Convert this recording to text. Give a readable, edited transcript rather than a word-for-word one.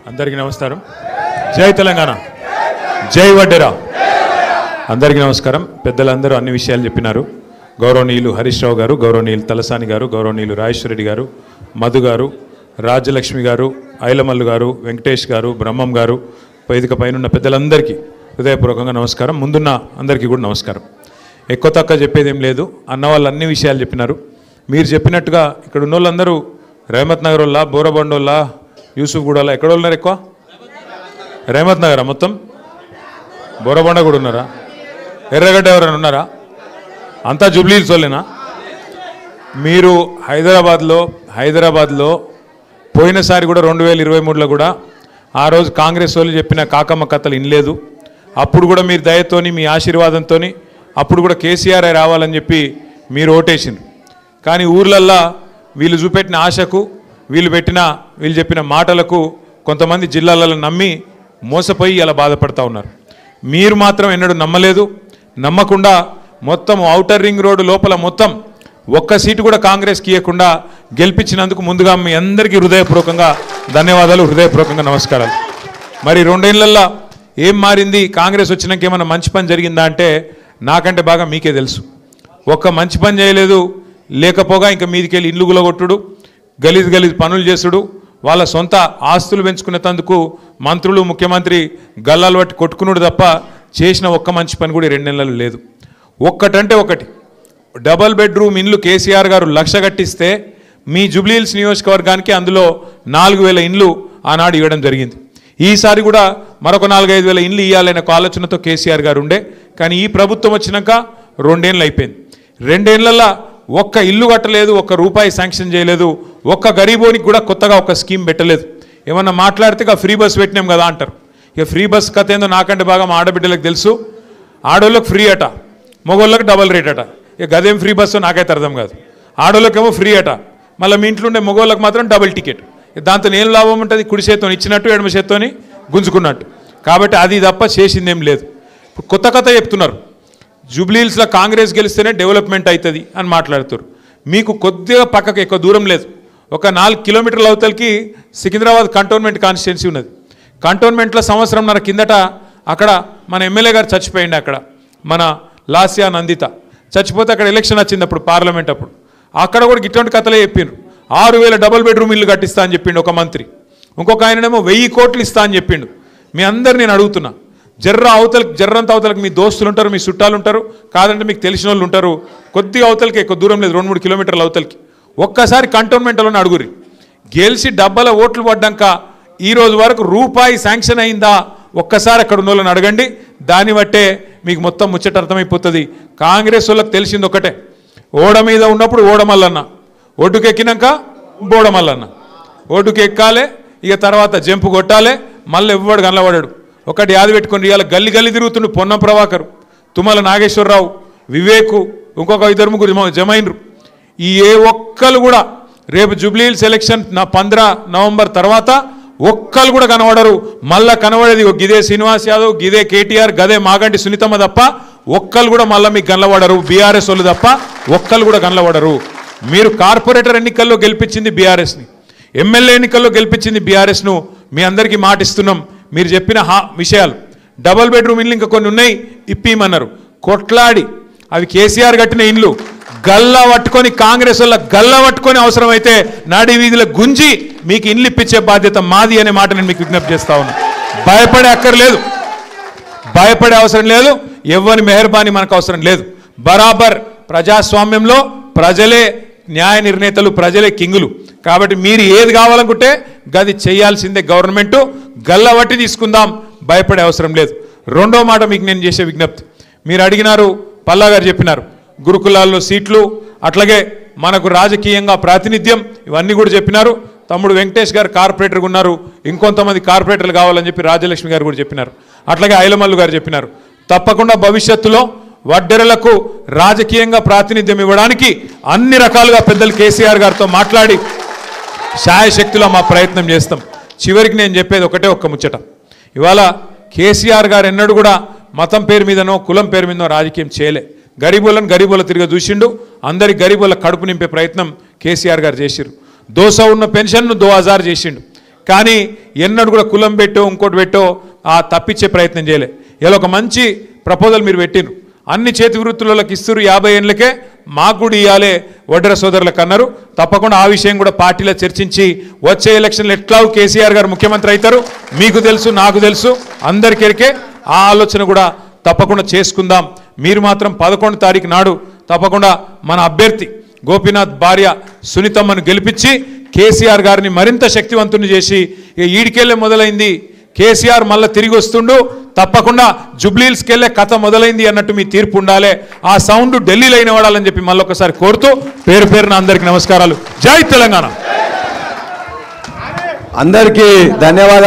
అందరికీ నమస్కారం. జై తెలంగాణ, జై వడ్డెరా. అందరికీ నమస్కారం. పెద్దలందరూ అన్ని విషయాలు చెప్పినారు. గౌరవనీయులు హరీష్ రావు గారు, గౌరవనీయులు తలసాని గారు, గౌరవనీయులు రాజేశ్వర రెడ్డి గారు, మధు గారు, రాజ్యలక్ష్మి గారు, ఐలమల్లు గారు, వెంకటేష్ గారు, బ్రహ్మం గారు, వేదిక పైన పెద్దలందరికీ హృదయపూర్వకంగా నమస్కారం. ముందున్న అందరికీ కూడా నమస్కారం. ఎక్కువ తక్కువ చెప్పేది ఏం లేదు. అన్న వాళ్ళు అన్ని విషయాలు చెప్పినారు. మీరు చెప్పినట్టుగా ఇక్కడ ఉన్న వాళ్ళందరూ రహమత్ నగర్ వాళ్ళ, బోరబండోళ్ళ, యూసుఫ్ గూడలా, ఎక్కడ ఉన్నారు? ఎక్కువ రహమత్ నగరా? మొత్తం బోరబండ కూడా ఉన్నారా? ఎర్రగడ్డ ఎవరైనా ఉన్నారా? అంతా జూబ్లీహిల్స్ వాళ్ళేనా? మీరు హైదరాబాద్లో పోయినసారి కూడా 2023లో కూడా ఆ రోజు కాంగ్రెస్ వాళ్ళు చెప్పిన కాకమ్మ కథలు వినలేదు. అప్పుడు కూడా మీరు దయతోని, మీ ఆశీర్వాదంతో అప్పుడు కూడా కేసీఆర్ రావాలని చెప్పి మీరు ఓటేసిండ్రు. కానీ ఊర్లల్లో వీళ్ళు చూపెట్టిన ఆశకు, వీళ్ళు చెప్పిన మాటలకు కొంతమంది జిల్లాలలో నమ్మి మోసపోయి అలా బాధపడతా ఉన్నారు. మీరు మాత్రం ఎన్నడూ నమ్మలేదు. నమ్మకుండా మొత్తం ఔటర్ రింగ్ రోడ్డు లోపల మొత్తం ఒక్క సీటు కూడా కాంగ్రెస్కి ఇవ్వకుండా గెలిపించినందుకు ముందుగా మీ అందరికీ హృదయపూర్వకంగా ధన్యవాదాలు, హృదయపూర్వకంగా నమస్కారాలు. మరి 2 ఏళ్లలో ఏం మారింది? కాంగ్రెస్ వచ్చినాక ఏమైనా మంచి పని జరిగిందా అంటే నాకంటే బాగా మీకే తెలుసు. ఒక్క మంచి పని చేయలేదు. లేకపోగా ఇంకా మీదికెళ్ళి ఇల్లు గులగొట్టుడు, గలీజ్ పనులు చేసుడు, వాళ్ళ సొంత ఆస్తులు పెంచుకునేందుకు మంత్రులు, ముఖ్యమంత్రి గల్లాలు బట్టి కొట్టుకున్నాడు తప్ప చేసిన ఒక్క మంచి పని కూడా 2 నెలలు లేదు. ఒక్కటంటే ఒకటి, డబల్ బెడ్రూమ్ ఇండ్లు కేసీఆర్ గారు 1,00,000 కట్టిస్తే మీ జూబ్లీహిల్స్ నియోజకవర్గానికి అందులో 4,000 ఇండ్లు ఆనాడు ఇవ్వడం జరిగింది. ఈసారి కూడా మరొక 4,000-5,000 ఇండ్లు ఇవ్వాలనే ఆలోచనతో కేసీఆర్ గారు ఉండే. కానీ ఈ ప్రభుత్వం వచ్చినాక 2 ఏళ్ళు అయిపోయింది. 2 ఏళ్లలో ఒక్క ఇల్లు కట్టలేదు, ఒక్క రూపాయి శాంక్షన్ చేయలేదు, ఒక్క గరీబోనికి కూడా కొత్తగా ఒక స్కీమ్ పెట్టలేదు. ఏమన్నా మాట్లాడితే ఇక ఫ్రీ బస్ పెట్టినాం కదా అంటారు. ఇక ఫ్రీ బస్ కథ ఏందో నాకంటే బాగా మా ఆడబిడ్డలకు తెలుసు. ఆడోళ్ళకి ఫ్రీ అట, మగోళ్ళకి డబల్ రేట్ అట. ఇక గదేం ఫ్రీ బస్సు నాకైతే అర్థం కాదు. ఆడోళ్ళకేమో ఫ్రీ అట, మళ్ళీ మీ ఇంట్లో ఉండే మగోళ్ళకి మాత్రం డబుల్ టికెట్. దాంతో ఏం లాభం ఉంటుంది? కుడి చేత్తోని ఇచ్చినట్టు, ఎడమ చేత్తోని గుంజుకున్నట్టు. కాబట్టి అది తప్ప చేసిందేం లేదు. ఇప్పుడు కొత్త కథ చెప్తున్నారు. జూబ్లీహిల్స్లో కాంగ్రెస్ గెలిస్తేనే డెవలప్మెంట్ అవుతుంది అని మాట్లాడుతారు. మీకు కొద్దిగా పక్కకు ఎక్కువ దూరం లేదు. ఒక 4 కిలోమీటర్ల అవతలకి సికింద్రాబాద్ కంటోన్మెంట్ కాన్స్టిట్యున్సీ ఉన్నది. కంటోన్మెంట్లో సంవత్సరంన్నర కిందట అక్కడ మన ఎమ్మెల్యే గారు చచ్చిపోయింది. అక్కడ మన లాస్యా నందిత చచ్చిపోతే అక్కడ ఎలక్షన్ వచ్చింది అప్పుడు, పార్లమెంట్ అప్పుడు. అక్కడ కూడా ఇటువంటి కథలే చెప్పిండ్రు. 6,000 డబుల్ బెడ్రూమ్ ఇల్లు కట్టిస్తా అని చెప్పిండు ఒక మంత్రి. ఇంకొక ఆయననేమో 1,000 కోట్లు ఇస్తా అని చెప్పిండు. మీ అందరు నేను అడుగుతున్నా, జర్రంత అవతలకి మీ దోస్తులు ఉంటారు, మీ చుట్టాలు ఉంటారు, కాదంటే మీకు తెలిసిన వాళ్ళు ఉంటారు. కొద్దిగా అవతలకి ఎక్కువ దూరం లేదు, 2-3 కిలోమీటర్ల అవతలకి. ఒక్కసారి కంటోన్మెంట్లోనే అడుగురి. గెలిచి డబ్బల ఓట్లు పడ్డాక ఈ రోజు వరకు రూపాయి శాంక్షన్ అయిందా ఒక్కసారి అక్కడ ఉన్న వాళ్ళని అడగండి. దాన్ని బట్టే మీకు మొత్తం ముచ్చట అర్థమైపోతుంది. కాంగ్రెస్ వాళ్ళకి తెలిసింది ఒకటే, ఓడ మీద ఉన్నప్పుడు ఓడమల్లన్న, ఒడ్డుకెక్కినాక బోడమల్లన్న. ఒడ్డుకి ఎక్కాలే, ఇక తర్వాత జంపు కొట్టాలే, మళ్ళీ ఎవ్వడు కనలబడాడు. ఒకటి యాది పెట్టుకొని ఇవాళ గల్లి తిరుగుతుండు పొన్నం ప్రభాకర్, తుమ్మల నాగేశ్వరరావు, వివేకు, ఇంకొక 2-3 జమైనరు. ఈ ఏ ఒక్కరు కూడా రేపు జూబ్లీహిల్స్ ఎలక్షన్ 15 నవంబర్ తర్వాత ఒక్కరు కూడా కనబడరు. మళ్ళా కనబడేది గిదే శ్రీనివాస్ యాదవ్, గిదే కేటీఆర్, గదే మాగంటి సునీతమ్మ తప్ప ఒక్కరు కూడా మళ్ళీ మీకు కనబడరు. బీఆర్ఎస్ వాళ్ళు తప్ప ఒక్కరు కూడా కనబడరు. మీరు కార్పొరేటర్ ఎన్నికల్లో గెలిపించింది బీఆర్ఎస్ని, ఎమ్మెల్యే ఎన్నికల్లో గెలిపించింది బీఆర్ఎస్ను. మీ అందరికీ మాటిస్తున్నాం. మీరు చెప్పిన విషయాలు, డబల్ బెడ్రూమ్ ఇల్లు ఇంకా కొన్ని ఉన్నాయి, ఇప్పిమన్నారు. కొట్లాడి అవి కేసీఆర్ కట్టిన ఇండ్లు గల్లా పట్టుకొని, కాంగ్రెస్ వల్ల గల్లా పట్టుకొని అవసరమైతే నాడి వీధిలో గుంజి మీకు ఇండ్లు ఇప్పించే బాధ్యత మాది అనే మాట నేను మీకు విజ్ఞప్తి చేస్తా ఉన్నా. భయపడే అవసరం లేదు. ఎవరి మెహర్బానీ మనకు అవసరం లేదు. బరాబర్ ప్రజాస్వామ్యంలో ప్రజలే న్యాయ నిర్ణేతలు, ప్రజలే కింగులు. కాబట్టి మీరు ఏది కావాలనుకుంటే గది చేయాల్సిందే. గవర్నమెంటు గల్లవట్టి తీసుకుందాం, భయపడే అవసరం లేదు. రెండో మాట మీకు నేను చేసే విజ్ఞప్తి, మీరు అడిగినారు, పల్లా గారు చెప్పినారు, గురుకులాల్లో సీట్లు, అట్లాగే మనకు రాజకీయంగా ప్రాతినిధ్యం, ఇవన్నీ కూడా చెప్పినారు. తమ్ముడు వెంకటేష్ గారు కార్పొరేటర్గా ఉన్నారు, ఇంకొంతమంది కార్పొరేటర్లు కావాలని చెప్పి రాజ్యలక్ష్మి గారు కూడా చెప్పినారు. అట్లాగే ఐలమల్లు గారు చెప్పినారు. తప్పకుండా భవిష్యత్తులో వడ్డెరలకు రాజకీయంగా ప్రాతినిధ్యం ఇవ్వడానికి అన్ని రకాలుగా పెద్దలు కేసీఆర్ గారితో మాట్లాడి శాయశక్తిలో మా ప్రయత్నం చేస్తాం. చివరికి నేను చెప్పేది ఒకటే ఒక్క ముచ్చట, ఇవాళ కేసీఆర్ గారు ఎన్నడూ కూడా మతం పేరు మీదనో కులం పేరు మీదనో రాజకీయం చేయలే. గరీబుల తిరిగి చూసిండు. అందరి గరీబుల కడుపు నింపే ప్రయత్నం కేసీఆర్ గారు చేసిరు. 200 ఉన్న పెన్షన్ను 2000 చేసిండు. కానీ ఎన్నడూ కూడా కులం పెట్టో ఇంకోటి పెట్టో తప్పించే ప్రయత్నం చేయలే. ఇలా ఒక మంచి ప్రపోజల్ మీరు పెట్టిరు, అన్ని చేతి వృత్తులకు ఇస్తురు 50 ఏళ్ళకే, మాకు కూడా ఇవ్వాలి వడ్డెర సోదరులకు అన్నారు. తప్పకుండా ఆ విషయం కూడా పార్టీలో చర్చించి వచ్చే ఎలక్షన్లు ఎట్లాగూ కేసీఆర్ గారు ముఖ్యమంత్రి అవుతారు, మీకు తెలుసు నాకు తెలుసు అందరికీ. ఆ ఆలోచన కూడా తప్పకుండా చేసుకుందాం. మీరు మాత్రం 11వ తారీఖు నాడు తప్పకుండా మన అభ్యర్థి గోపీనాథ్ భార్య సునీతమ్మను గెలిపించి కేసీఆర్ గారిని మరింత శక్తివంతుని చేసి, ఈడికెళ్ళే మొదలైంది కేసీఆర్ మళ్ళీ తిరిగి వస్తుండు, తప్పకుండా జుబ్లీహిల్స్కి వెళ్ళే కథ మొదలైంది అన్నట్టు మీ తీర్పు ఉండాలి. ఆ సౌండ్ ఢిల్లీలో వినబడాలని చెప్పి మళ్ళొకసారి కోరుతూ పేరు పేరున అందరికీ నమస్కారాలు. జై తెలంగాణ. అందరికీ ధన్యవాదాలు.